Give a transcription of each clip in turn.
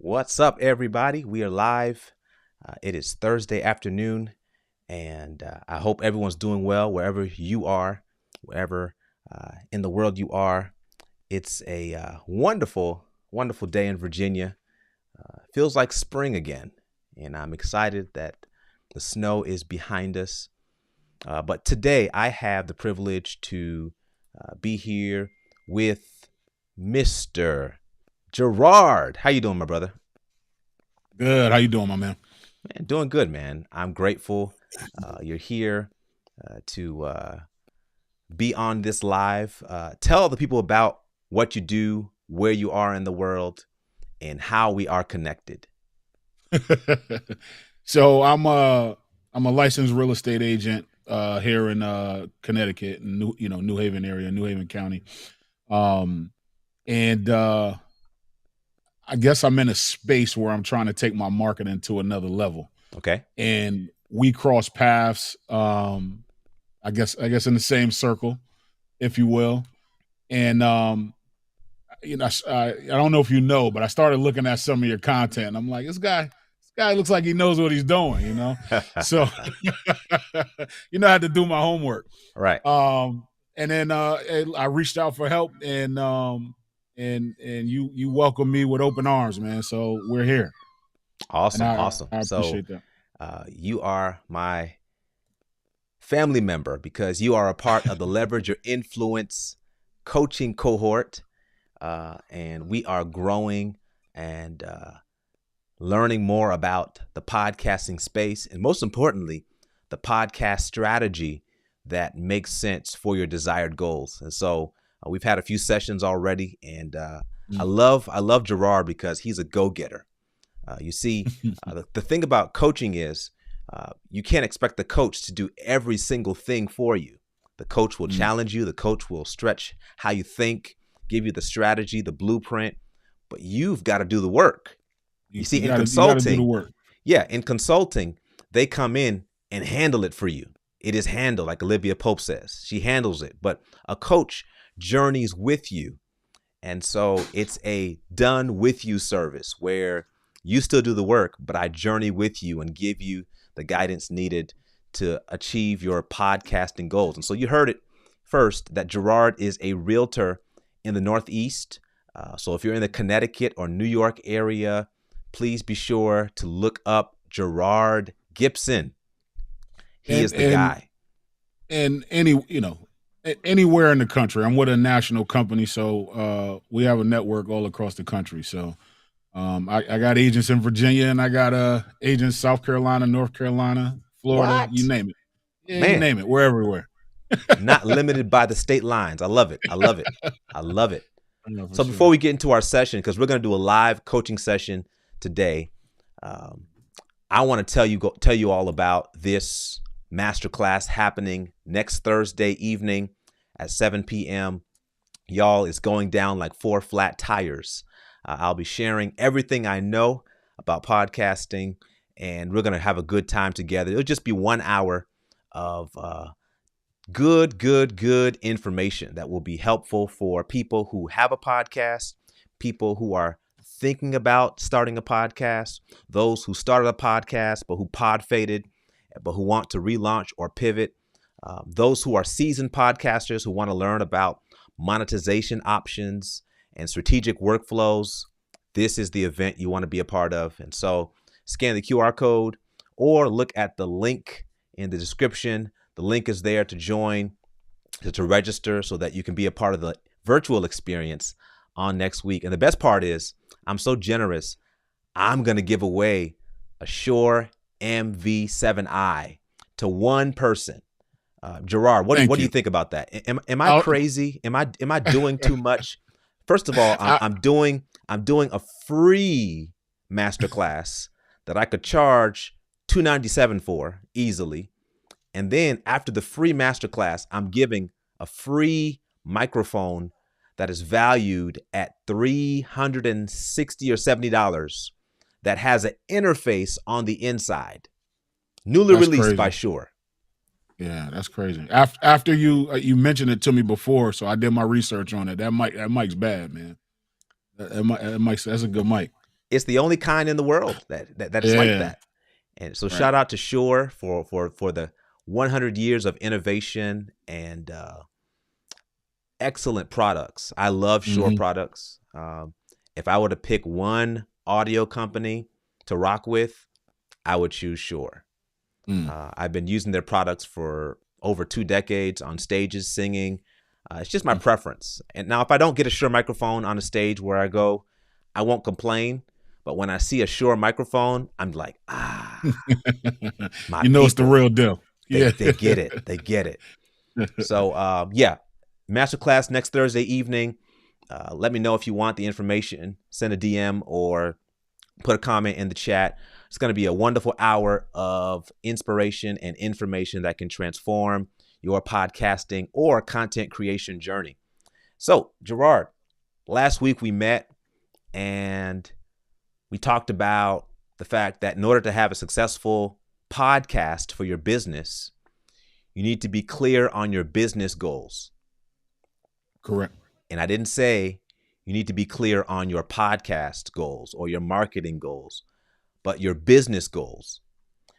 What's up, everybody? We are live. It is Thursday afternoon, and I hope everyone's doing well wherever you are, wherever in the world you are. It's a wonderful, wonderful day in Virginia. Feels like spring again, and I'm excited that the snow is behind us. But today, I have the privilege to be here with Mr. Gerard. How you doing, my brother? Good. How you doing, my man? Man, doing good, man. I'm grateful you're here to be on this live. Tell the people about what you do, where you are in the world, and how we are connected. So I'm a licensed real estate agent here in Connecticut, in New Haven area, New Haven County. Um, and I guess I'm in a space where I'm trying to take my marketing to another level. Okay. And we cross paths. I guess in the same circle, if you will. And I don't know if you know, but I started looking at some of your content. And I'm like, this guy looks like he knows what he's doing. So, I had to do my homework. Right. And then I reached out for help, and you welcomed me with open arms, man. So we're here, and Awesome. I Awesome. I So appreciate that. you are my family member because you are a part of the Leverage Your Influence coaching cohort. And we are growing and learning more about the podcasting space, and most importantly, the podcast strategy that makes sense for your desired goals. And so we've had a few sessions already, and I Mm. love Gerard because he's a go-getter. You see, the thing about coaching is you can't expect the coach to do every single thing for you. The coach will Mm. challenge you. The coach will stretch how you think, give you the strategy, the blueprint, but you've got to do the work. You You, see, you in gotta you gotta do the consulting, work. in consulting, they come in and handle it for you. It is handled, like Olivia Pope says. She handles it, but a coach journeys with you. And so it's a done with you service where you still do the work, but I journey with you and give you the guidance needed to achieve your podcasting goals. And so you heard it first that Gerard is a realtor in the Northeast. So if you're in the Connecticut or New York area, please be sure to look up Gerard Gibson. He And is the and guy. and anywhere in the country. I'm with a national company, so we have a network all across the country. So I got agents in Virginia, and I got agents South Carolina, North Carolina, Florida, you What? name it. Yeah, you Man, name it. We're everywhere. not limited by the state lines. I love it. I love it. I love it. Yeah, for So before sure. we get into our session, because we're going to do a live coaching session today, um, I want to tell you all about this masterclass happening next Thursday evening at 7 p.m. Y'all, it's going down like four flat tires. I'll be sharing everything I know about podcasting, and we're going to have a good time together. It'll just be 1 hour of good information that will be helpful for people who have a podcast, people who are thinking about starting a podcast, those who started a podcast but who pod faded, but who want to relaunch or pivot, those who are seasoned podcasters who want to learn about monetization options and strategic workflows. This is the event you want to be a part of. And so scan the QR code or look at the link in the description. The link is there to join, to register so that you can be a part of the virtual experience on next week. And the best part is I'm so generous. I'm going to give away a Shure MV7i to one person. Gerard, what Thank do you you. think about that? Am I I'll, crazy? Am I doing too much? First of all, I, I'm doing a free masterclass that I could charge $297 for easily. And then after the free masterclass, I'm giving a free microphone that is valued at $360 or $70 that has an interface on the inside. Newly that's released by crazy. Shure. Yeah, that's crazy. After you mentioned it to me before, so I did my research on it. That mic's bad, man. That mic's that's a good mic. It's the only kind in the world that is like Yeah. that. And so Right. shout out to Shure for the 100 years of innovation and excellent products. I love Shure Hmm. products. If I were to pick one audio company to rock with, I would choose Shure. Mm. I've been using their products for over 2 decades on stages singing. It's just my preference. And now, if I don't get a Shure microphone on a stage where I go, I won't complain. But when I see a Shure microphone, I'm like, my You know it's the people, real deal. Yeah. they get it. They get it. So yeah, masterclass next Thursday evening. Let me know if you want the information. Send a DM or put a comment in the chat. It's going to be a wonderful hour of inspiration and information that can transform your podcasting or content creation journey. So, Gerard, last week we met and we talked about the fact that in order to have a successful podcast for your business, you need to be clear on your business goals. Correct. And I didn't say you need to be clear on your podcast goals or your marketing goals, but your business goals.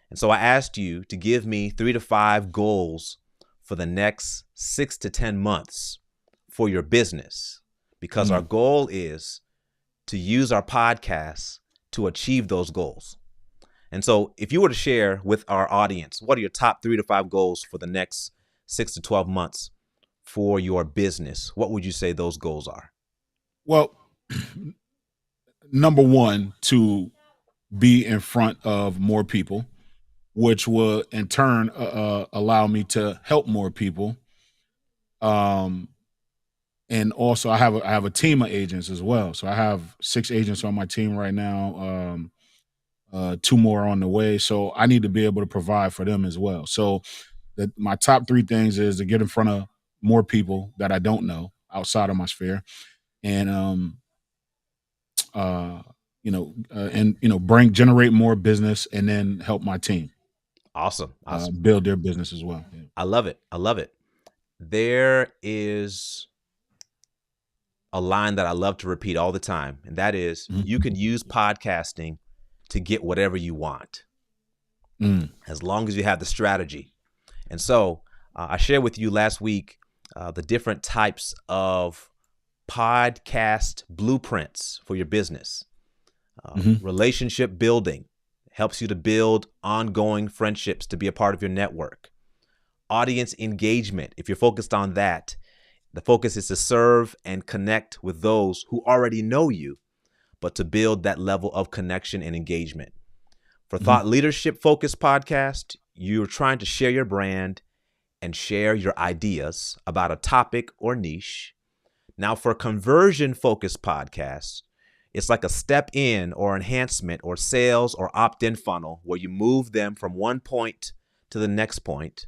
And so I asked you to give me 3 to 5 goals for the next 6 to 10 months for your business, because our goal is to use our podcasts to achieve those goals. And so if you were to share with our audience, what are your top 3 to 5 goals for the next 6 to 12 months for your business? What would you say those goals are? Well, number one, to be in front of more people, which will in turn allow me to help more people. Um, and also, I have a team of agents as well. So I have 6 agents on my team right now. 2 more on the way. So I need to be able to provide for them as well. So my top 3 things is to get in front of more people that I don't know outside of my sphere, and uh, generate more business, and then help my team Awesome. Awesome. build their business as well. Yeah. I love it. I love it. There is a line that I love to repeat all the time, and that is Mhm. you can use podcasting to get whatever you want as long as you have the strategy. And so I shared with you last week the different types of podcast blueprints for your business. Relationship building helps you to build ongoing friendships to be a part of your network. Audience engagement, if you're focused on that, the focus is to serve and connect with those who already know you, but to build that level of connection and engagement. For thought leadership focused podcast, you're trying to share your brand and share your ideas about a topic or niche. Now, for conversion focused podcasts, it's like a step in or enhancement or sales or opt-in funnel where you move them from one point to the next point.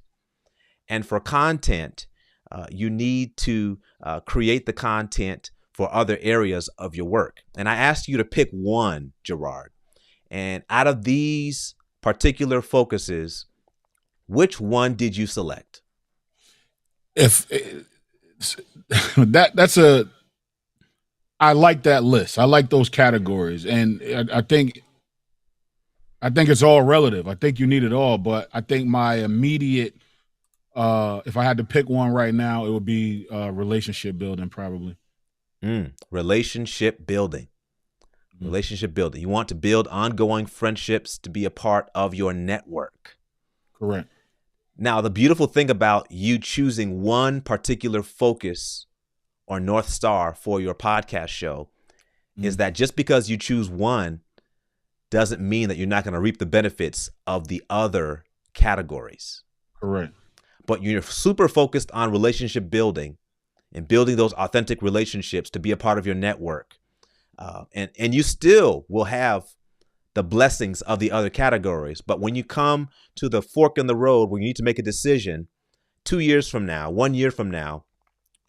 And for content, you need to create the content for other areas of your work. And I asked you to pick one, Gerard. And out of these particular focuses, which one did you select? If that's a, I like that list. I like those categories, and I think it's all relative. I think you need it all, but I think my immediate, if I had to pick one right now, it would be relationship building, probably. Relationship building. Relationship building. You want to build ongoing friendships to be a part of your network. Correct. Now, the beautiful thing about you choosing one particular focus or North Star for your podcast show is that just because you choose one doesn't mean that you're not going to reap the benefits of the other categories. Correct. But you're super focused on relationship building and building those authentic relationships to be a part of your network. And you still will have the blessings of the other categories. But when you come to the fork in the road where you need to make a decision 2 years from now, 1 year from now,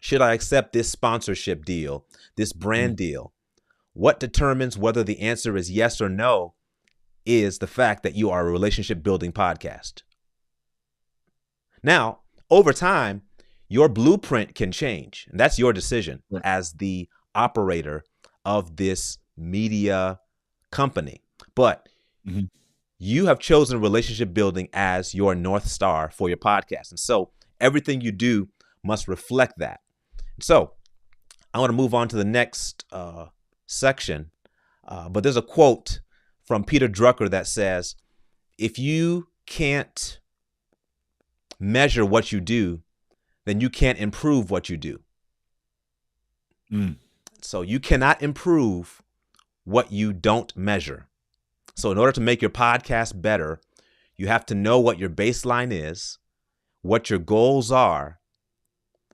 should I accept this sponsorship deal, this brand deal? What determines whether the answer is yes or no is the fact that you are a relationship building podcast. Now, over time, your blueprint can change. And that's your decision as the operator of this media company. But Mhm. you have chosen relationship building as your North Star for your podcast. And so everything you do must reflect that. So I want to move on to the next section. But there's a quote from Peter Drucker that says, if you can't measure what you do, then you can't improve what you do. Mm. So you cannot improve what you don't measure. So in order to make your podcast better, you have to know what your baseline is, what your goals are,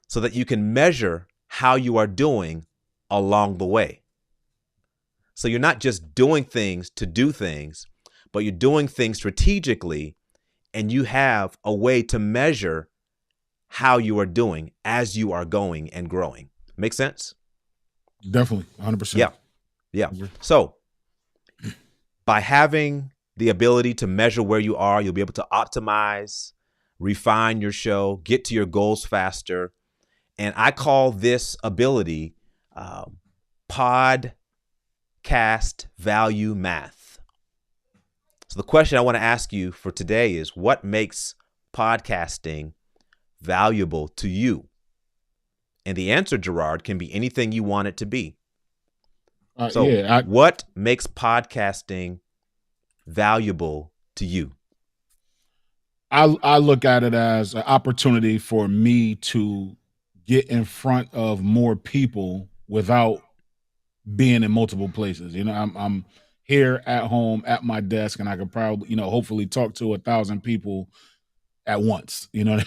so that you can measure how you are doing along the way. So you're not just doing things to do things, but you're doing things strategically, and you have a way to measure how you are doing as you are going and growing. Make sense? Definitely, 100%. Yeah. Yeah. So by having the ability to measure where you are, you'll be able to optimize, refine your show, get to your goals faster. And I call this ability podcast value math. So the question I want to ask you for today is, what makes podcasting valuable to you? And the answer, Gerard, can be anything you want it to be. So what makes podcasting valuable to you? I look at it as an opportunity for me to get in front of more people without being in multiple places. You know, I'm here at home at my desk, and I could probably, hopefully talk to 1,000 people at once. You know,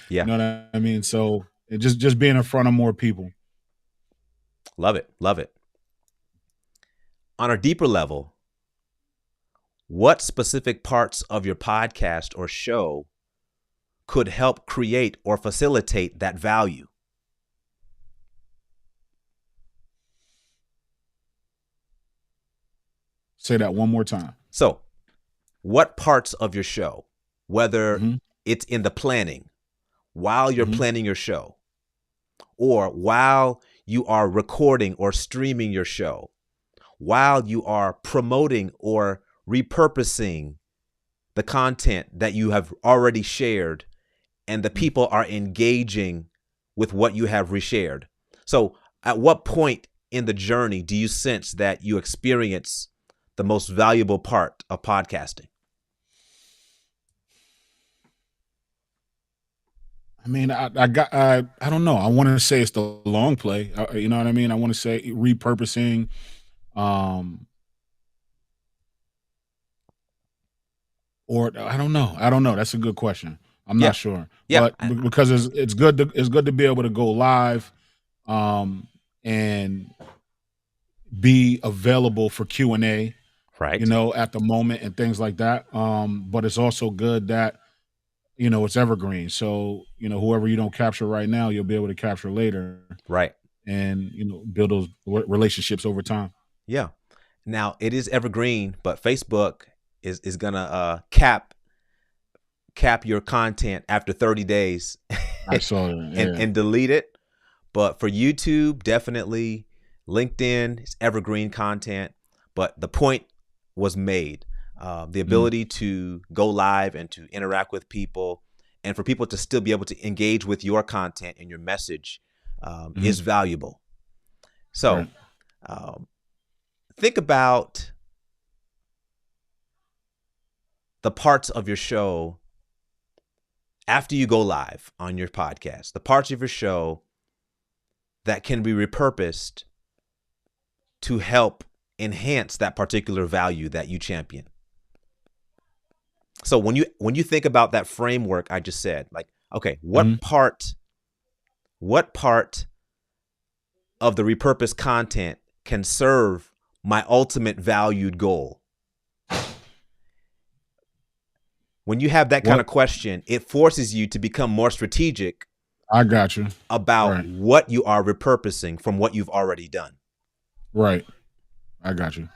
Yeah. you know what I mean. So just being in front of more people. Love it. Love it. On a deeper level, what specific parts of your podcast or show could help create or facilitate that value? Say that one more time. So, what parts of your show, whether it's in the planning, while you're planning your show, or while you are recording or streaming your show, while you are promoting or repurposing the content that you have already shared, and the people are engaging with what you have reshared. So at what point in the journey do you sense that you experience the most valuable part of podcasting? I mean, I don't know. I want to say it's the long play. You know what I mean? I want to say repurposing, or I don't know. I don't know. That's a good question. I'm not sure. Yeah. But because it's good to be able to go live, and be available for Q&A, right. At the moment and things like that. But it's also good that, it's evergreen. So, whoever you don't capture right now, you'll be able to capture later. Right. And, build those relationships over time. Yeah. Now it is evergreen, but Facebook is gonna cap your content after 30 days. I saw that. Yeah. and delete it. But for YouTube, definitely LinkedIn is evergreen content. But the point was made. The ability to go live and to interact with people, and for people to still be able to engage with your content and your message is valuable. So think about the parts of your show after you go live on your podcast, the parts of your show that can be repurposed to help enhance that particular value that you champion. So when you think about that framework I just said, like, okay, what part of the repurposed content can serve my ultimate valued goal? When you have that kind of question, it forces you to become more strategic. I got you. About what you are repurposing from what you've already done. Right. I got you.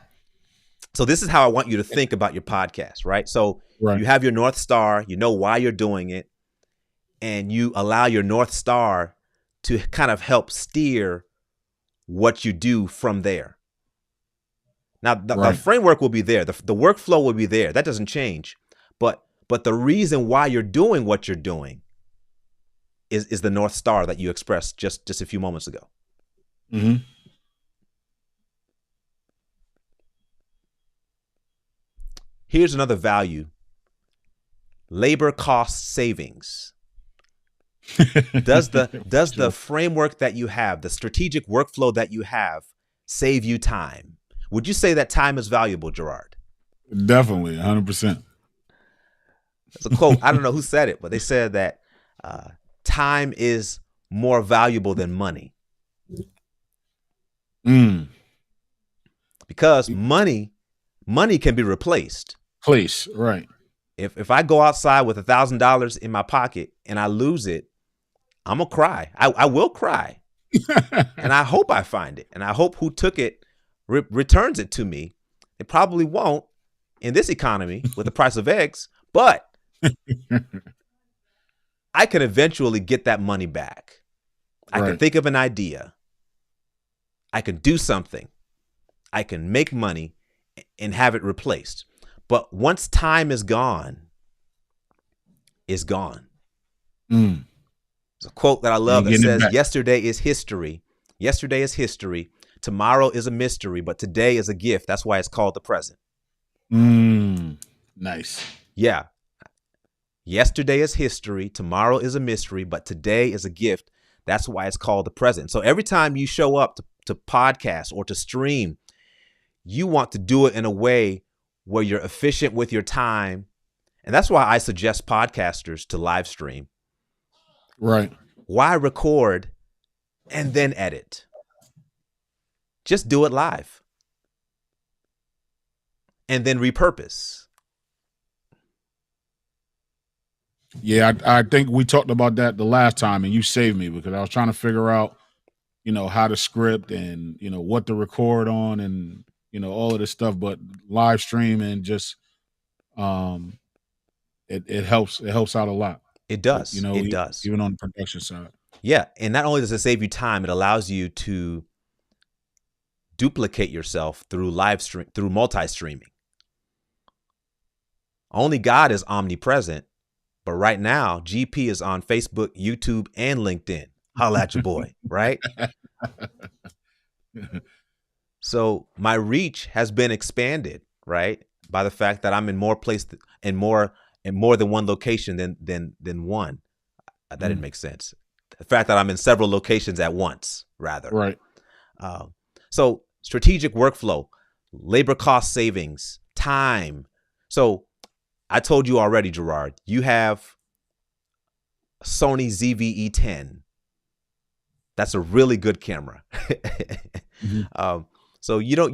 So this is how I want you to think about your podcast, right? So you have your North Star, you know why you're doing it, and you allow your North Star to kind of help steer what you do from there. Now, the Right. framework will be there. The workflow will be there. That doesn't change. But the reason why you're doing what you're doing is the North Star that you expressed just a few moments ago. Mm-hmm. Here's another value: labor cost savings. Does the framework that you have, the strategic workflow that you have, save you time? Would you say that time is valuable, Gerard? Definitely, 100%. There's a quote. I don't know who said it, but they said that time is more valuable than money. Because money can be replaced. Place, right. If I go outside with $1,000 in my pocket and I lose it, I'm gonna cry. I will cry, and I hope I find it, and I hope who took it returns it to me. It probably won't in this economy with the price of eggs, but I can eventually get that money back. I can think of an idea. I can do something. I can make money and have it replaced. But once time is gone, it's gone. There's a quote that I love that says, yesterday is history. Yesterday is history. Tomorrow is a mystery, but today is a gift. That's why it's called the present. Nice. Yeah. Yesterday is history. Tomorrow is a mystery, but today is a gift. That's why it's called the present. So every time you show up to podcast or to stream, you want to do it in a way where you're efficient with your time. And that's why I suggest podcasters to live stream. Right. Why record and then edit? Just do it live and then repurpose. Yeah, I think we talked about that the last time, and you saved me because I was trying to figure out, how to script and, what to record on and, all of this stuff. But live stream and just, it helps out a lot. It does. It does. Even on the production side. Yeah. And not only does it save you time, it allows you to duplicate yourself through through multi-streaming. Only God is omnipresent, but right now GP is on Facebook, YouTube, and LinkedIn. Holla at your boy, right? So my reach has been expanded, right, by the fact that I'm in more places and more than one location than one. That didn't make sense. The fact that I'm in several locations at once, rather. Right. So strategic workflow, labor cost savings, time. So I told you already, Gerard, you have Sony ZV-E10. That's a really good camera. So you don't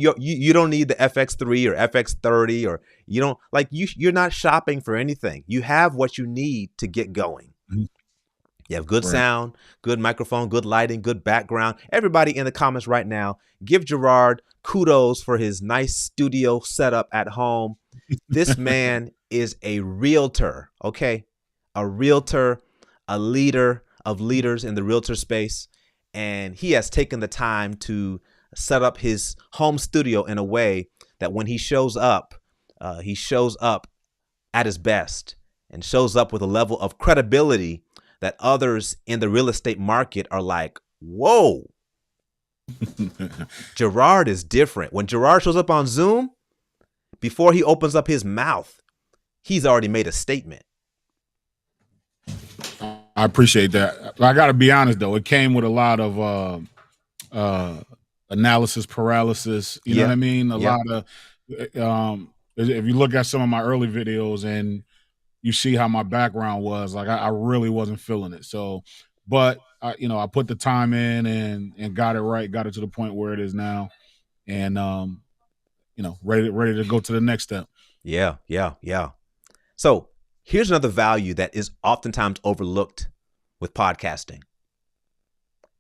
need the FX3 or FX30, or you're not shopping for anything. You have what you need to get going. You have good sound, good microphone, good lighting, good background. Everybody in the comments right now, give Gerard kudos for his nice studio setup at home. This man is a realtor, okay? A realtor, a leader of leaders in the realtor space. And he has taken the time to set up his home studio in a way that when he shows up at his best and shows up with a level of credibility that others in the real estate market are like, whoa, Gerard is different. When Gerard shows up on Zoom, before he opens up his mouth, he's already made a statement. I appreciate that. I got to be honest, though. It came with a lot of analysis paralysis. You know what I mean? A lot of, if you look at some of my early videos and you see how my background was, like I really wasn't feeling it. So, but I put the time in and got it right, got it to the point where it is now, and ready to go to the next step. Yeah. So here's another value that is oftentimes overlooked with podcasting,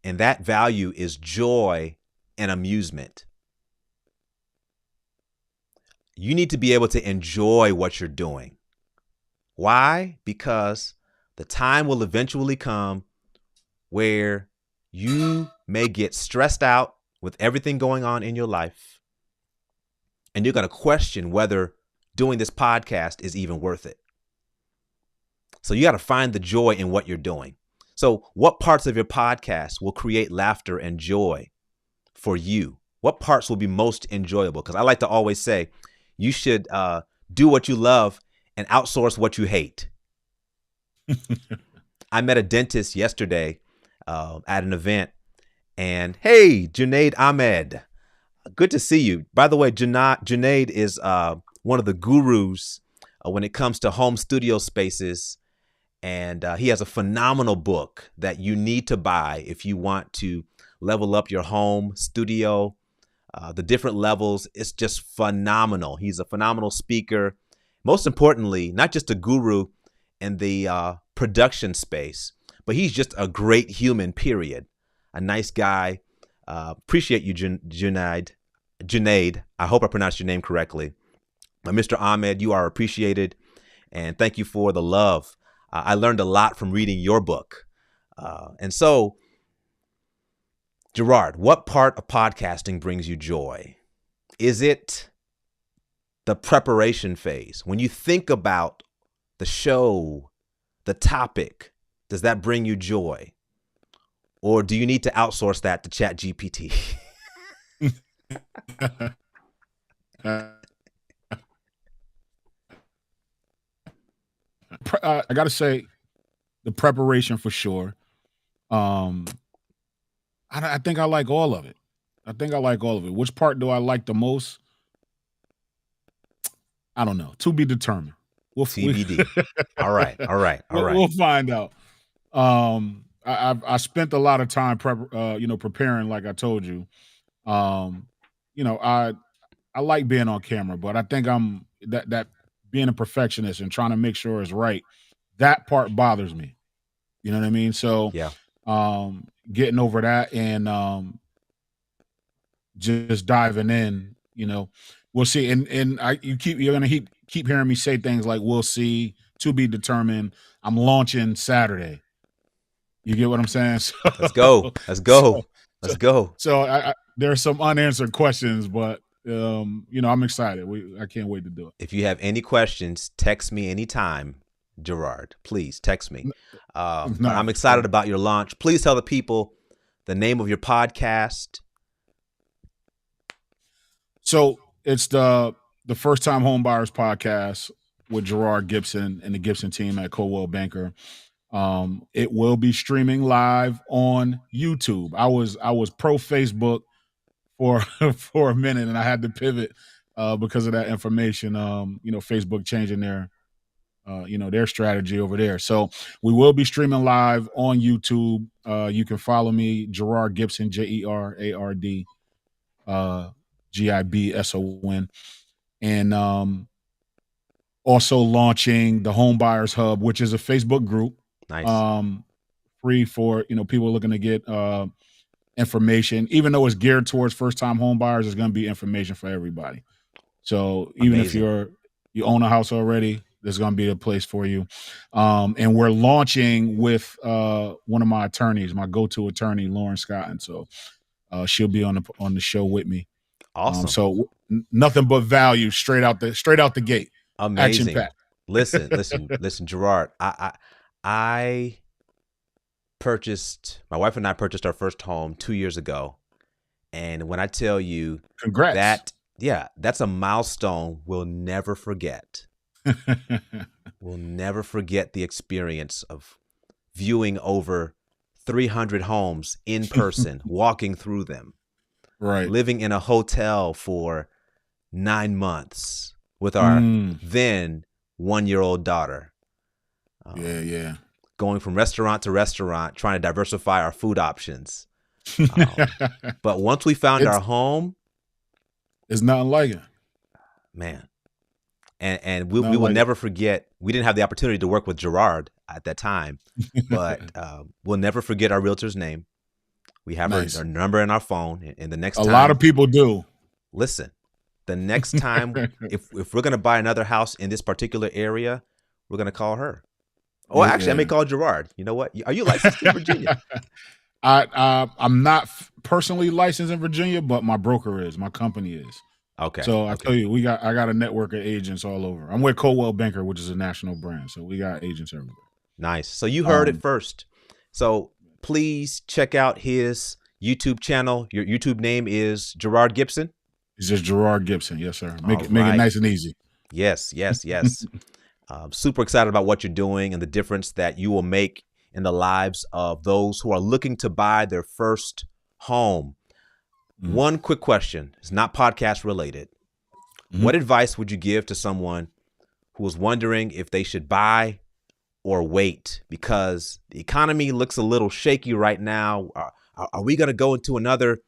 and that value is joy and amusement. You need to be able to enjoy what you're doing. Why? Because the time will eventually come where you may get stressed out with everything going on in your life. and you're going to question whether doing this podcast is even worth it. So you got to find the joy in what you're doing. So what parts of your podcast will create laughter and joy for you? What parts will be most enjoyable? Because I like to always say, you should do what you love and outsource what you hate. I met a dentist yesterday at an event, and hey, Junaid Ahmed, good to see you. By the way, Junaid is one of the gurus when it comes to home studio spaces, and he has a phenomenal book that you need to buy if you want to level up your home studio. The different levels, it's just phenomenal. He's a phenomenal speaker. Most importantly, not just a guru in the production space, but he's just a great human, period. A nice guy. Appreciate you, Junaid. I hope I pronounced your name correctly. Mr. Ahmed, you are appreciated, and thank you for the love. I learned a lot from reading your book. And so, Gerard, what part of podcasting brings you joy? Is it the preparation phase? When you think about the show, the topic, does that bring you joy? Or do you need to outsource that to ChatGPT? I got to say, the preparation for sure. I think I like all of it. Which part do I like the most? I don't know. To be determined. TBD. All right. We'll find out. I spent a lot of time preparing, like I told you. I like being on camera, but I think I'm that being a perfectionist and trying to make sure it's right. That part bothers me. You know what I mean? So Yeah. Getting over that and just diving in, we'll see. And you're gonna keep hearing me say things like we'll see, to be determined. I'm launching Saturday. You get what I'm saying? So, Let's go. So there are some unanswered questions, but I'm excited. I can't wait to do it. If you have any questions, text me anytime, Gerard. Please text me. But I'm excited about your launch. Please tell the people the name of your podcast. So it's the First Time Home Buyers podcast with Gerard Gibson and the Gibson team at Coldwell Banker. It will be streaming live on YouTube. I was pro Facebook for a minute, and I had to pivot because of that information. Facebook changing their strategy over there. So we will be streaming live on YouTube. You can follow me, Gerard Gibson, JERARD GIBSON, and also launching the Home Buyers Hub, which is a Facebook group. Nice. Free for people looking to get information. Even though it's geared towards first-time home buyers, there's going to be information for everybody. So even if you own a house already, there's going to be a place for you. And we're launching with one of my attorneys, my go-to attorney, Lauren Scott, and so she'll be on the show with me. Awesome. So nothing but value straight out the gate. Amazing. Action-packed. Listen, Gerard. My wife and I purchased our first home 2 years ago. And when I tell you, congrats. That's a milestone we'll never forget. We'll never forget the experience of viewing over 300 homes in person, walking through them, right? Living in a hotel for 9 months with our then 1-year-old daughter. Yeah. Going from restaurant to restaurant, trying to diversify our food options. But once we found our home, it's nothing like it, man. And we will never forget. We didn't have the opportunity to work with Gerard at that time, but we'll never forget our realtor's name. We have her number in our phone, and the next time, a lot of people do. Listen, the next time, if we're going to buy another house in this particular area, we're going to call her. Oh, actually, I may call Gerard. You know what? Are you licensed in Virginia? I'm not personally licensed in Virginia, but my broker is. My company is. Okay. So I Okay. tell you, I got a network of agents all over. I'm with Coldwell Banker, which is a national brand, so we got agents everywhere. Nice. So you heard it Um, first. So please check out his YouTube channel. Your YouTube name is Gerard Gibson. it's just Gerard Gibson, yes sir. All Make it right. nice and easy. Yes, yes, yes. Super excited about what you're doing and the difference that you will make in the lives of those who are looking to buy their first home. Mhm. One quick question. It's not podcast related. Mhm. What advice would you give to someone who is wondering if they should buy or wait, because the economy looks a little shaky right now? Are we going to go into another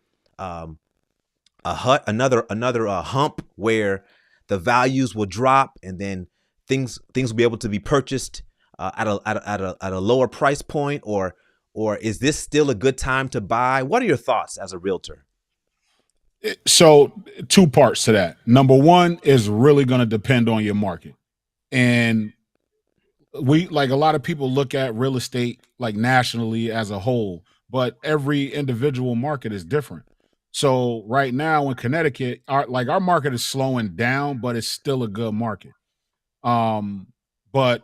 another hump where the values will drop and then things will be able to be purchased at a lower price point, or is this still a good time to buy? What are your thoughts as a realtor? So two parts to that. Number one is really going to depend on your market. And we like a lot of people look at real estate like nationally as a whole, but every individual market is different. So right now in Connecticut, our market is slowing down, but it's still a good market. But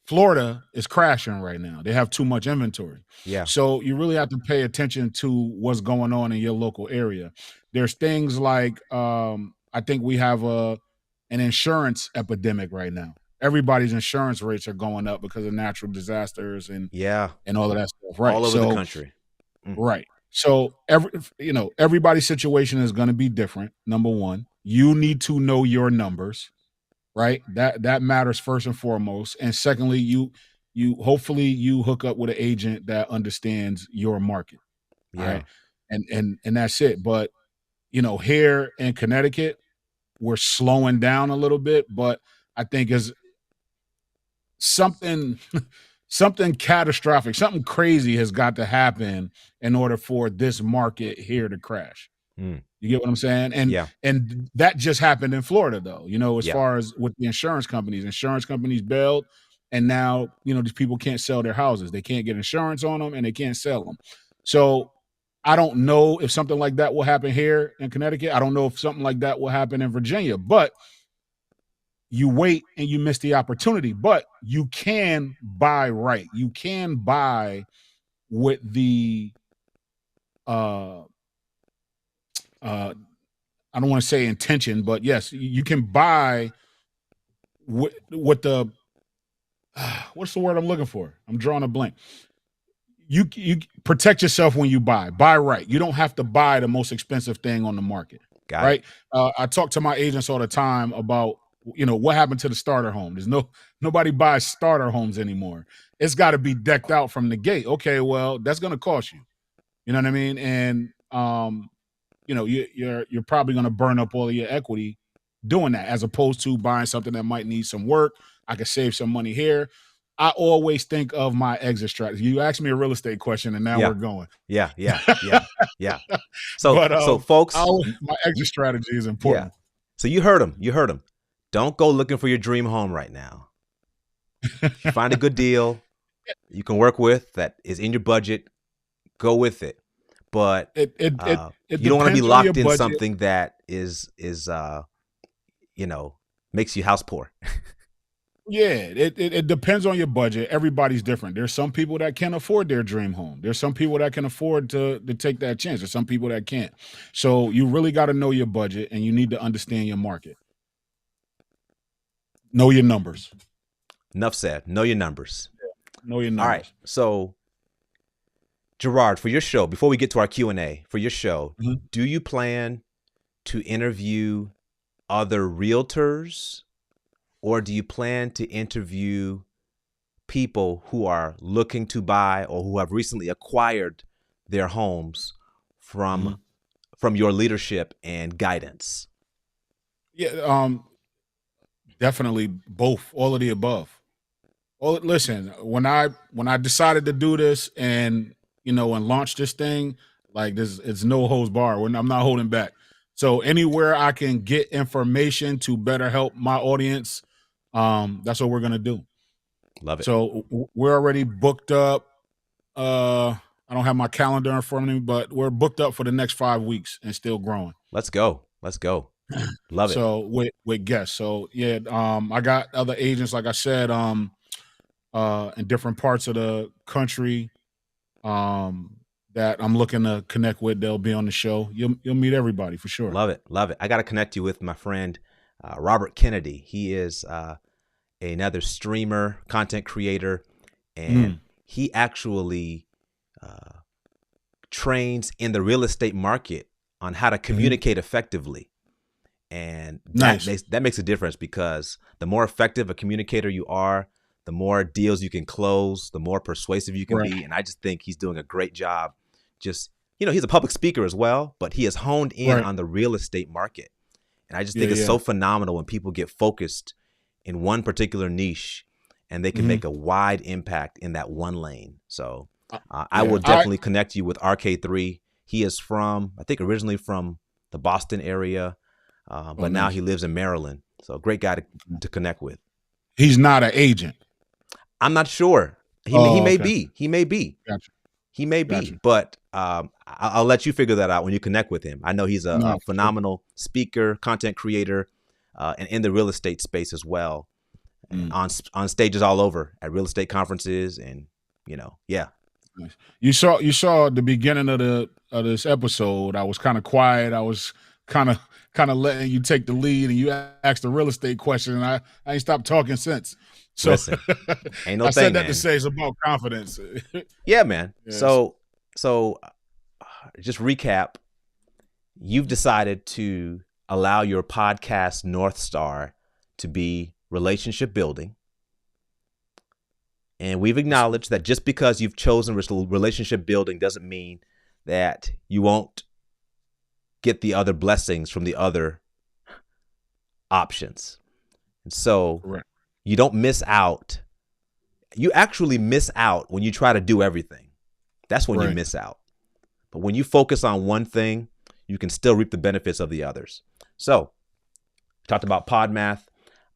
Florida is crashing right now. They have too much inventory. Yeah. So you really have to pay attention to what's going on in your local area. There's things like I think we have an insurance epidemic right now. Everybody's insurance rates are going up because of natural disasters Yeah. and all of that stuff. Right. All over the So country. Mm. right. So everybody's situation is going to be different. Number one, you need to know your numbers, right? That matters first and foremost. And secondly, you hopefully you hook up with an agent that understands your market. All Yeah. right. And that's it. But here in Connecticut, we're slowing down a little bit, but I think is something something catastrophic, something crazy has got to happen in order for this market here to crash. Mm. You get what I'm saying? Yeah. And that just happened in Florida though. As Yeah. far as with the insurance companies bailed, and now, these people can't sell their houses. They can't get insurance on them and they can't sell them. So I don't know if something like that will happen here in Connecticut. I don't know if something like that will happen in Virginia, but you wait and you miss the opportunity. But you can buy right. You can buy with the uh I don't want to say intention, but yes, you can buy with the what's the word I'm looking for? I'm drawing a blank. You protect yourself when you buy. Buy right. You don't have to buy the most expensive thing on the market, Got it. right? I talk to my agents all the time about what happened to the starter home. There's nobody buys starter homes anymore. It's got to be decked out from the gate. Okay, well that's going to cost you. You know what I mean? And you're probably going to burn up all of your equity doing that, as opposed to buying something that might need some work. I could save some money here. I always think of my exit strategy. You asked me a real estate question, and now Yeah. we're going. Yeah. Yeah. Yeah. Yeah. So But so folks, my exit strategy is yeah. important. So you heard him. You heard him. Don't go looking for your dream home right now. If you find a good deal you can work with that is in your budget, go with it. But It you don't want to be depends on your locked in budget. something that is makes you house poor. Yeah, it depends on your budget. Everybody's different. There's some people that can afford their dream home. There's some people that can afford to take that chance. There's some people that can't. So you really got to know your budget and you need to understand your market. Know your numbers. Enough said. Know your numbers. Know your All right. numbers. So Gerard, for your show, before we get to our Q&A, for your show, Mhm. do you plan to interview other realtors, or do you plan to interview people who are looking to buy or who have recently acquired their homes Mhm. from your leadership and guidance? Yeah, definitely both, all of the above. Well, listen, when I decided to do this and launch this thing, like this, it's no holds bar. I'm not holding back. So anywhere I can get information to better help my audience, that's what we're gonna do. Love it. So we're already booked up. I don't have my calendar in front of me, but we're booked up for the next 5 weeks and still growing. Let's go. Let's go. Love it. So with guests. So yeah, I got other agents, like I said, in different parts of the country, um, that I'm looking to connect with. They'll be on the show. You'll meet everybody for sure. Love it. Love it. I got to connect you with my friend Robert Kennedy. He is another streamer, content creator, and Mm, he actually uh, trains in the real estate market on how to mhm. communicate effectively. And that Nice. makes a difference, because the more effective a communicator you are, the more deals you can close, the more persuasive you can Right. be. And I just think he's doing a great job. Just, he's a public speaker as well, but he has honed in Right. on the real estate market. And I just Yeah. think it's so Yeah. phenomenal when people get focused in one particular niche and they can Hmm. make a wide impact in that one lane. So I Yeah. will definitely connect you with RK3. He is from, I think, originally from the Boston area, Oh, but now nice. he lives in Maryland. So great guy to connect with. He's not an agent. I'm not sure. He Oh, may okay. be. He may be. Gotcha. He may be. Gotcha. But I'll let you figure that out when you connect with him. I know he's No, a for sure. phenomenal speaker, content creator, and in the real estate space as well, and Mm, on stages all over at real estate conferences, and yeah. nice. You saw at the beginning of this episode. I was kind of quiet. I was kind of letting you take the lead, and you asked the real estate question, and I ain't stopped talking since. So Listen, ain't no I said thing, that to man. say it's about confidence. Yeah, man. Yes. So just recap. You've decided to allow your podcast North Star to be relationship building. And we've acknowledged that just because you've chosen relationship building doesn't mean that you won't get the other blessings from the other options. And so Correct. you don't miss out. You actually miss out when you try to do everything. That's when you Right. miss out. But when you focus on one thing, you can still reap the benefits of the others. So, we talked about PodMath.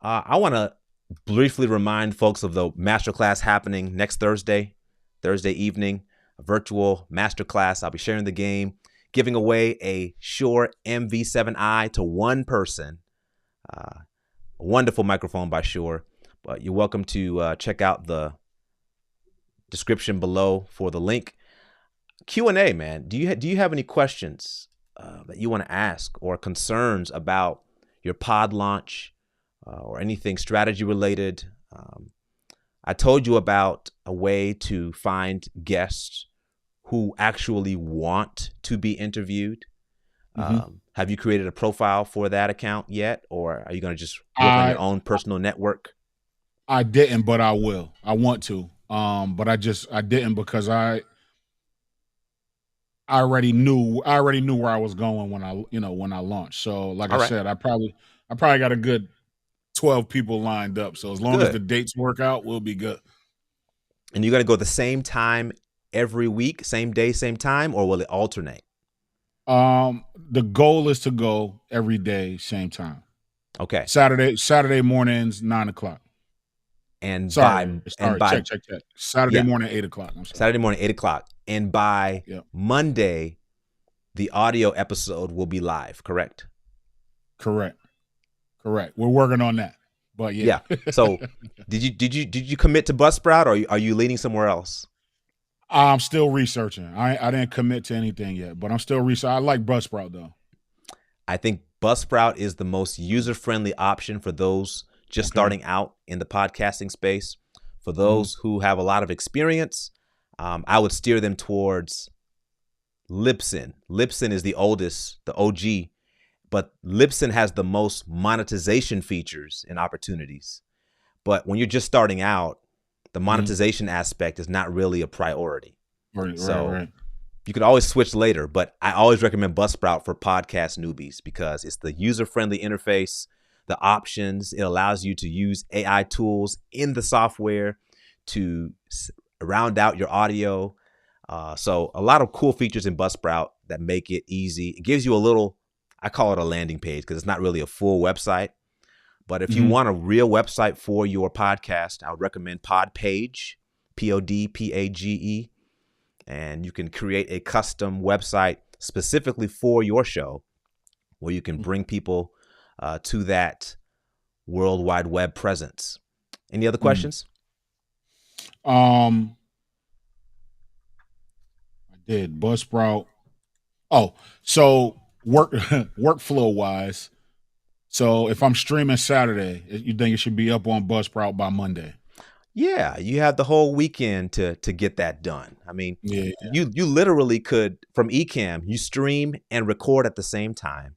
I want to briefly remind folks of the masterclass happening next Thursday evening, a virtual masterclass. I'll be sharing the game, giving away a Shure MV7i to one person. A wonderful microphone by Shure. But you're welcome to check out the description below for the link. Q&A, man. Do you have any questions that you want to ask, or concerns about your pod launch, or anything strategy related? I told you about a way to find guests who actually want to be interviewed. Hmm. Have you created a profile for that account yet, or are you going to just work on your I own personal network? I didn't, but I will. I want to. But I didn't because I already knew where I was going when I launched. So like All I right, said, I probably got a good 12 people lined up. So as long as good. the dates work out, we'll be good. And you're going to go the same time every week, same day, same time, or will it alternate? The goal is to go every day, same time. Okay. Saturday mornings, 9 o'clock. And Sorry, by and sorry. by Check. Saturday yeah, morning, 8 o'clock. I'm sorry. Saturday morning, 8 o'clock. And by Yeah, Monday, the audio episode will be live, correct? correct. We're working on that. But yeah. Yeah. So did you commit to Buzzsprout, or are you leaning somewhere else? I'm still researching. I didn't commit to anything yet, but I'm still researching. I like Buzzsprout though. I think Buzzsprout is the most user-friendly option for those just Okay. starting out in the podcasting space. For Mhm. those who have a lot of experience, I would steer them towards Libsyn. Libsyn is the oldest, the OG, but Libsyn has the most monetization features and opportunities. But when you're just starting out, the Mhm. monetization aspect is not really a priority. Right, right, So right. you could always switch later, but I always recommend Buzzsprout for podcast newbies, because it's the user-friendly interface, the options. It allows you to use AI tools in the software to round out your audio. So a lot of cool features in Buzzsprout that make it easy. It gives you a little, I call it a landing page, because it's not really a full website. But if you Mhm. want a real website for your podcast, I would recommend Podpage, Podpage. And you can create a custom website specifically for your show. where you can bring people to that World Wide Web presence. Any other questions? I did Buzzsprout. Oh, so workflow wise. So if I'm streaming Saturday, you think it should be up on Buzzsprout by Monday? Yeah, you have the whole weekend to get that done. I mean, Yeah. you literally could, from Ecamm, you stream and record at the same time.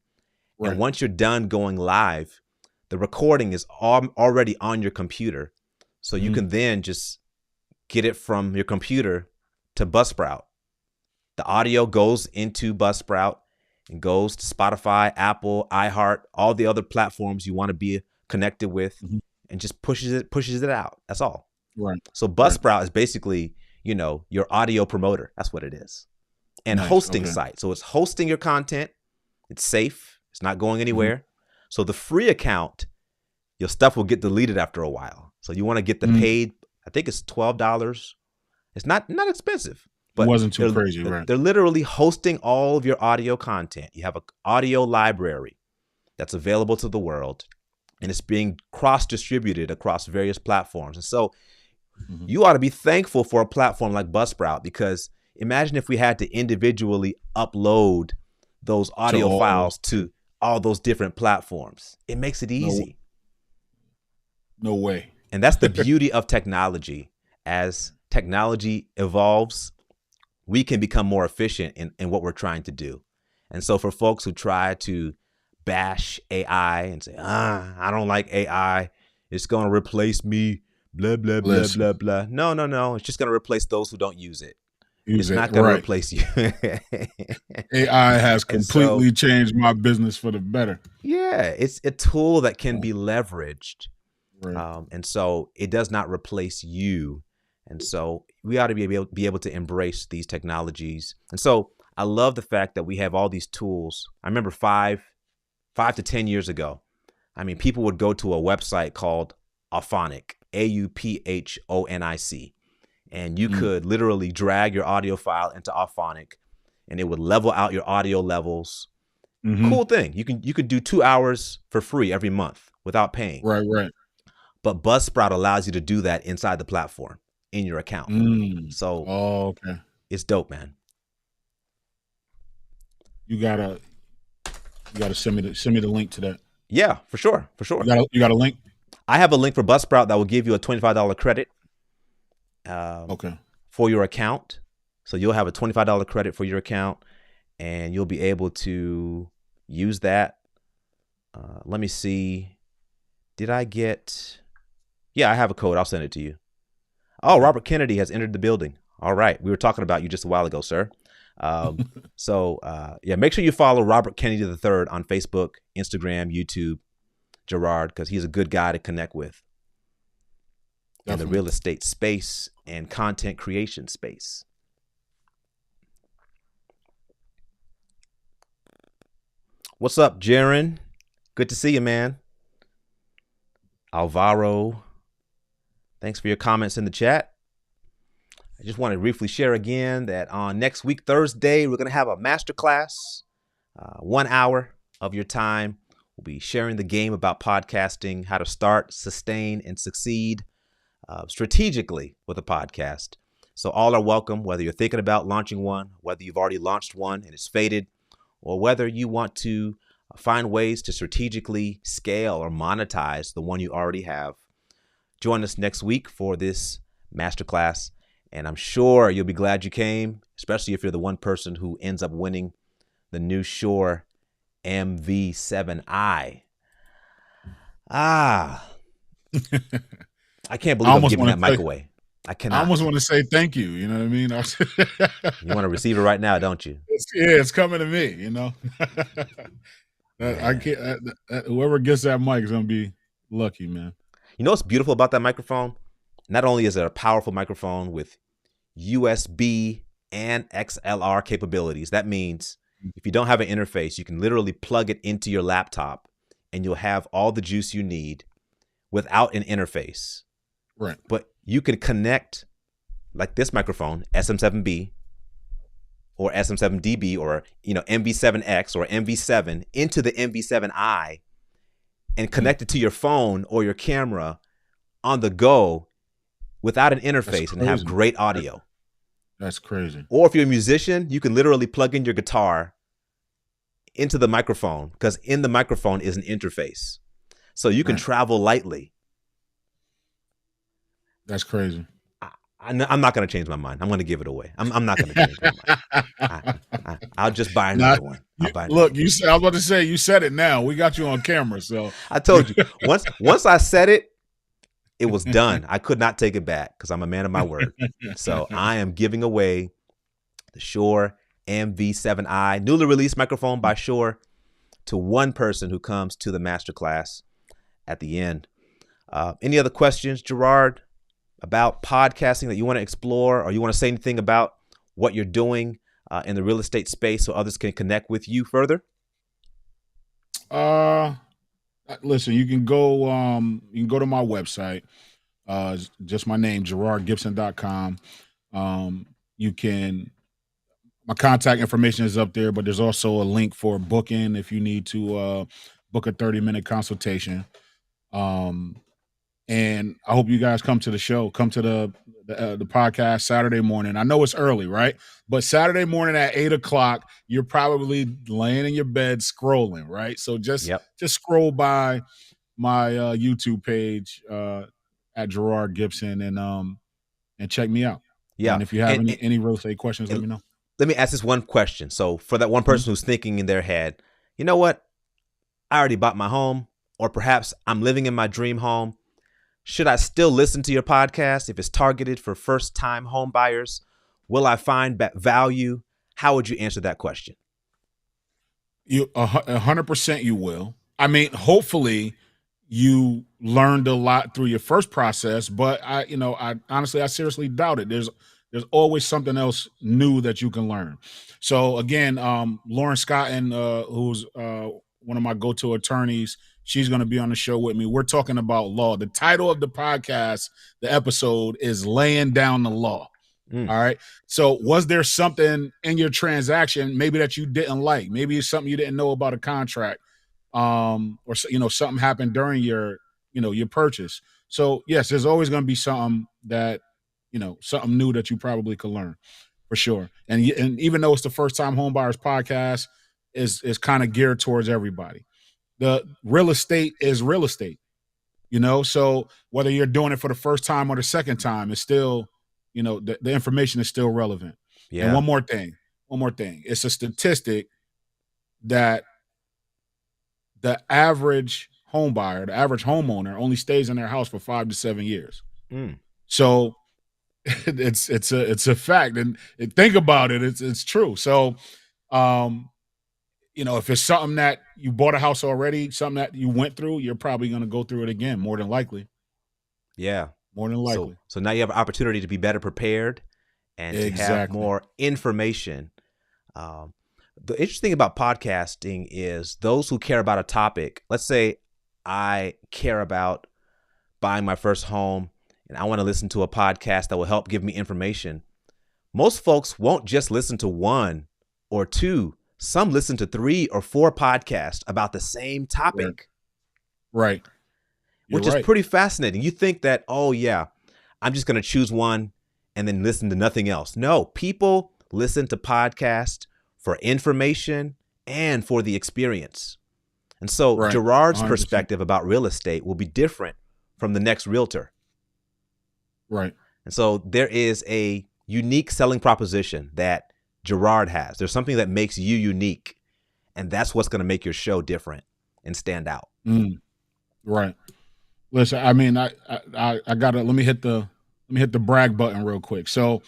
Right. And once you're done going live, the recording is already on your computer. So you can then just get it from your computer to Buzzsprout. The audio goes into Buzzsprout and goes to Spotify, Apple, iHeart, all the other platforms you want to be connected with, and just pushes it out. That's all. Right. So Buzzsprout is basically, your audio promoter. That's what it is. And hosting site. So it's hosting your content. It's safe. It's not going anywhere. So the free account, your stuff will get deleted after a while. So you want to get the paid, I think it's $12. It's not expensive. But it wasn't too crazy, right? They're literally hosting all of your audio content. You have an audio library that's available to the world, and it's being cross-distributed across various platforms. And so you ought to be thankful for a platform like Buzzsprout, because imagine if we had to individually upload those audio files to all those different platforms. It makes it easy. No way. And that's the beauty of technology. As technology evolves, we can become more efficient in what we're trying to do. And so for folks who try to bash AI and say, I don't like AI, it's going to replace me, blah, blah, blah, blah, blah. No. It's just going to replace those who don't use it. It's not going to replace you. AI has completely changed my business for the better. Yeah, it's a tool that can be leveraged. Right. And so it does not replace you. And so we ought to be able to embrace these technologies. And so I love the fact that we have all these tools. I remember 5 to 10 years ago, I mean, people would go to a website called Auphonic, AUPHONIC, and you could literally drag your audio file into Auphonic, and it would level out your audio levels. Cool thing. You could do 2 hours for free every month without paying. Right. But Buzzsprout allows you to do that inside the platform in your account. So it's dope, man. You gotta send me the link to that. Yeah, for sure. You got a link? I have a link for Buzzsprout that will give you a $25 credit. For your account. So you'll have a $25 credit for your account, and you'll be able to use that. Let me see. Did I get? Yeah, I have a code. I'll send it to you. Oh, Robert Kennedy has entered the building. All right. We were talking about you just a while ago, sir. Make sure you follow Robert Kennedy III on Facebook, Instagram, YouTube, Gerard, because he's a good guy to connect with in the real estate space and content creation space. What's up, Jaron? Good to see you, man. Alvaro, thanks for your comments in the chat. I just want to briefly share again that on next week, Thursday, we're going to have a masterclass, 1 hour of your time. We'll be sharing the game about podcasting, how to start, sustain, and succeed strategically with a podcast. So all are welcome, whether you're thinking about launching one, whether you've already launched one and it's faded, or whether you want to find ways to strategically scale or monetize the one you already have. Join us next week for this masterclass, and I'm sure you'll be glad you came, especially if you're the one person who ends up winning the new Shure MV7i. I can't believe I'm giving that mic away. I cannot. I almost want to say thank you. You know what I mean? You want to receive it right now, don't you? It's coming to me, you know. I can't. Whoever gets that mic is going to be lucky, man. You know what's beautiful about that microphone? Not only is it a powerful microphone with USB and XLR capabilities, that means if you don't have an interface, you can literally plug it into your laptop and you'll have all the juice you need without an interface. Right. But you can connect, like this microphone, SM7B, or SM7DB or MV7X or MV7 into the MV7i and connect it to your phone or your camera on the go without an That's interface and have crazy. great audio. That's crazy. Or if you're a musician, you can literally plug in your guitar into the microphone, because in the microphone is an interface. So you can travel lightly. That's crazy. I'm not going to change my mind. I'm going to give it away. I'm not going to change my mind. I'll just buy another one. Look, you said, I was about to say, you said it now. We got you on camera. So I told you, once I said it, it was done. I could not take it back because I'm a man of my word. So I am giving away the Shure MV7i, newly released microphone by Shure, to one person who comes to the masterclass at the end. Any other questions, Gerard, about podcasting that you want to explore, or you want to say anything about what you're doing in the real estate space so others can connect with you further? Listen, you can go to my website. Just my name, GerardGibson.com. You can, my contact information is up there, but there's also a link for booking if you need to book a 30-minute consultation. And I hope you guys come to the show, come to the podcast Saturday morning. I know it's early, right? But Saturday morning at 8:00, you're probably laying in your bed scrolling, right? So just scroll by my YouTube page at Gerard Gibson and check me out. Yeah. And if you have any real estate questions, let me know. Let me ask this one question. So for that one person who's thinking in their head, you know what? I already bought my home, or perhaps I'm living in my dream home. Should I still listen to your podcast if it's targeted for first-time home buyers? Will I find value? How would you answer that question? 100% you will. I mean, hopefully you learned a lot through your first process, but I honestly, I seriously doubt it. There's always something else new that you can learn. So again, Lauren Scotton, who's one of my go-to attorneys, she's going to be on the show with me. We're talking about law. The title of the podcast, the episode, is Laying Down the Law. All right. So was there something in your transaction maybe that you didn't like? Maybe it's something you didn't know about a contract, or something happened during your purchase. So yes, there's always going to be something that something new that you probably could learn, for sure. And even though it's the First Time Homebuyers podcast, is kind of geared towards everybody. The real estate is real estate, so whether you're doing it for the first time or the second time, it's still, the information is still relevant. Yeah. And one more thing. It's a statistic that the average home buyer, the average homeowner, only stays in their house for 5 to 7 years. So it's a fact, and think about it. It's true. So, if it's something that you bought a house already, something that you went through, you're probably going to go through it again, more than likely. Yeah. More than likely. So now you have an opportunity to be better prepared and to have more information. The interesting thing about podcasting is those who care about a topic. Let's say I care about buying my first home and I want to listen to a podcast that will help give me information. Most folks won't just listen to one or two. Some listen to 3 or 4 podcasts about the same topic. Right. Which is pretty fascinating. You think that, oh yeah, I'm just going to choose one and then listen to nothing else. No, people listen to podcasts for information and for the experience. And so Gerard's 100%. Perspective about real estate will be different from the next realtor. Right. And so there is a unique selling proposition that Gerard has. There's something that makes you unique, and that's what's going to make your show different and stand out. Right. Listen, I mean, I gotta let me hit the brag button real quick. So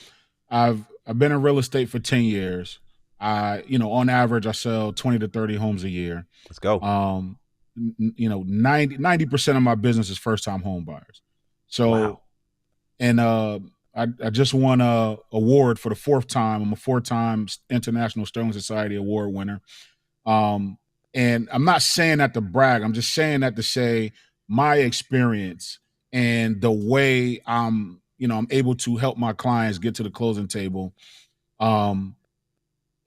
I've been in real estate for 10 years. On average, I sell 20 to 30 homes a year. Let's go. 90% of my business is first time home buyers. So, wow. And I just won a award for the 4th time. I'm a 4-time International Sterling Society Award winner. And I'm not saying that to brag. I'm just saying that to say my experience and the way I'm able to help my clients get to the closing table.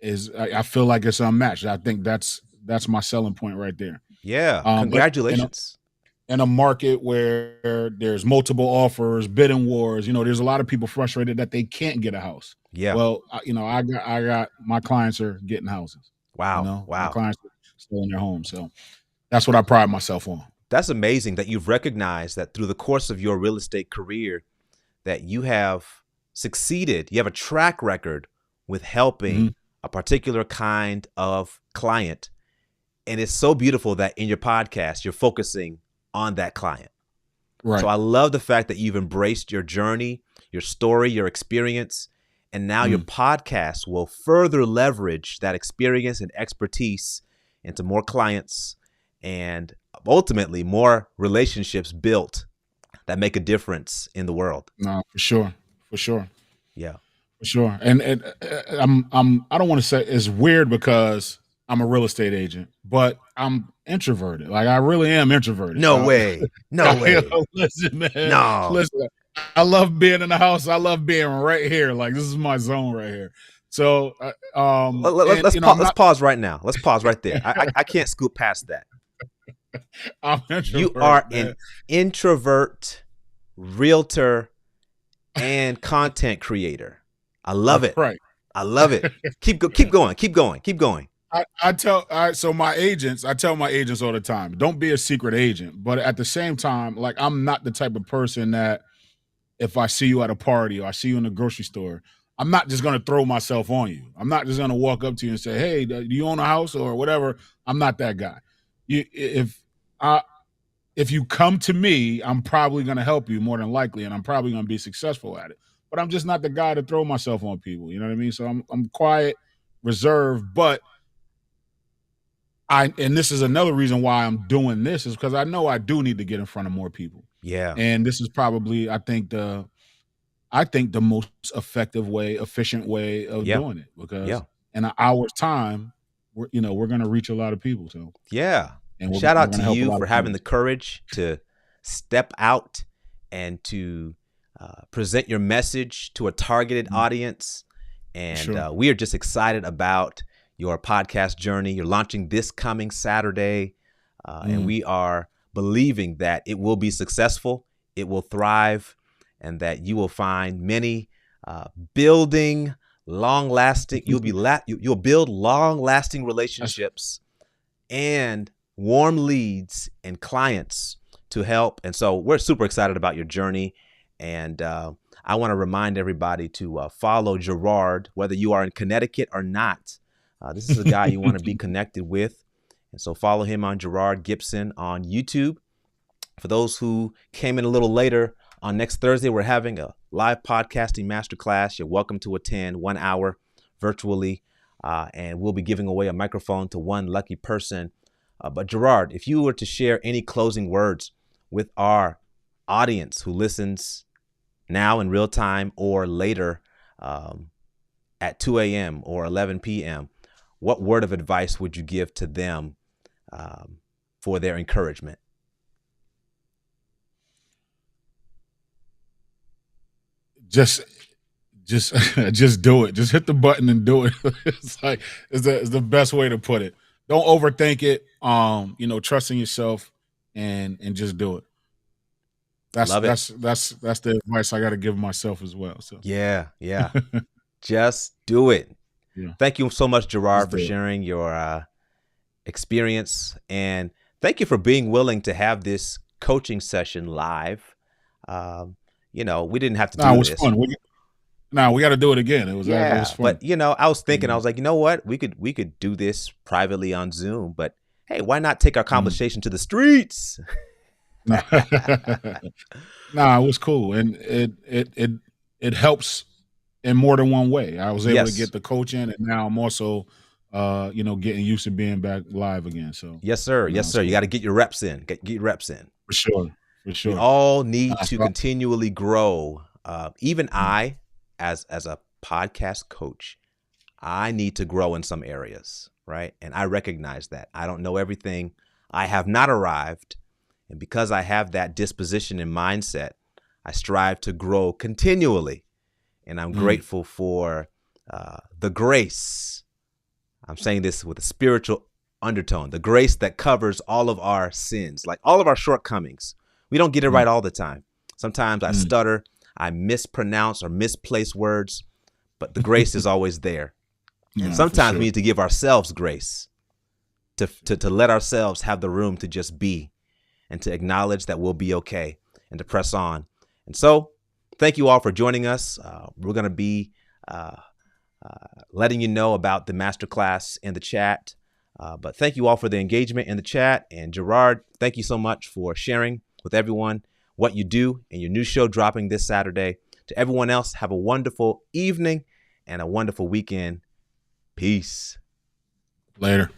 I feel like it's unmatched. I think that's my selling point right there. Yeah. But Congratulations. in a market where there's multiple offers, bidding wars, there's a lot of people frustrated that they can't get a house. Yeah. Well, I got my clients are getting houses. Wow. My Wow. clients are still in their homes. So that's what I pride myself on. That's amazing that you've recognized that through the course of your real estate career that you have succeeded. You have a track record with helping a particular kind of client. And it's so beautiful that in your podcast, you're focusing on that client. Right. So I love the fact that you've embraced your journey, your story, your experience, and now your podcast will further leverage that experience and expertise into more clients and ultimately more relationships built that make a difference in the world. No, for sure. For sure. Yeah. For sure. And I don't want to say it's weird because I'm a real estate agent, but I'm introverted. Like I really am introverted. No way. No way. Listen, man. No. Listen, I love being in the house. I love being right here. Like this is my zone right here. So let's pause right now. Let's pause right there. I can't scoot past that. I'm introvert, you are man. An introvert, realtor, and content creator. I love it. Right. I love it. Keep going. I tell my agents all the time, don't be a secret agent. But at the same time, like I'm not the type of person that if I see you at a party or I see you in the grocery store, I'm not just going to throw myself on you. I'm not just going to walk up to you and say, hey, do you own a house or whatever? I'm not that guy. If you come to me, I'm probably going to help you more than likely, and I'm probably going to be successful at it. But I'm just not the guy to throw myself on people. You know what I mean? So I'm quiet, reserved, but and this is another reason why I'm doing this is because I know I do need to get in front of more people. Yeah. And this is probably, I think the most efficient way of doing it because in an hour's time, we're going to reach a lot of people. So and shout out to you for having the courage to step out and to present your message to a targeted audience. And we are just excited about your podcast journey. You're launching this coming Saturday, and we are believing that it will be successful, it will thrive, and that you will find many building long-lasting. You'll build long-lasting relationships and warm leads and clients to help. And so we're super excited about your journey. And I want to remind everybody to follow Gerard, whether you are in Connecticut or not. This is a guy you want to be connected with. And so follow him on Gerard Gibson on YouTube. For those who came in a little later, on next Thursday, we're having a live podcasting masterclass. You're welcome to attend 1 hour virtually. And we'll be giving away a microphone to one lucky person. But Gerard, if you were to share any closing words with our audience who listens now in real time or later at 2 a.m. or 11 p.m., what word of advice would you give to them for their encouragement? Just do it. Just hit the button and do it. It's the best way to put it. Don't overthink it. Trust in yourself and just do it. That's the advice I got to give myself as well. So yeah. Just do it. Yeah. Thank you so much, Gerard, for sharing your experience, and thank you for being willing to have this coaching session live. We didn't have to do this. It was fun. We got to do it again. It was fun. But I was thinking, I was like, you know what? We could do this privately on Zoom, but hey, why not take our conversation to the streets? It was cool, and it helps in more than one way. I was able to get the coaching, and now I'm also, getting used to being back live again. So yes, sir. Yes, sir. You got to get your reps in. Get your reps in. For sure. We all need to continually grow. Even I, as a podcast coach, I need to grow in some areas, right? And I recognize that. I don't know everything. I have not arrived. And because I have that disposition and mindset, I strive to grow continually. And I'm grateful for the grace I'm saying this with a spiritual undertone, the grace that covers all of our sins, like all of our shortcomings. We don't get it right all the time. Sometimes I stutter, I mispronounce or misplace words, but the grace is always there. And sometimes we need to give ourselves grace to let ourselves have the room to just be and to acknowledge that we'll be okay and to press on. And so thank you all for joining us. We're going to be letting you know about the masterclass in the chat. But thank you all for the engagement in the chat. And Gerard, thank you so much for sharing with everyone what you do and your new show dropping this Saturday. To everyone else, have a wonderful evening and a wonderful weekend. Peace. Later.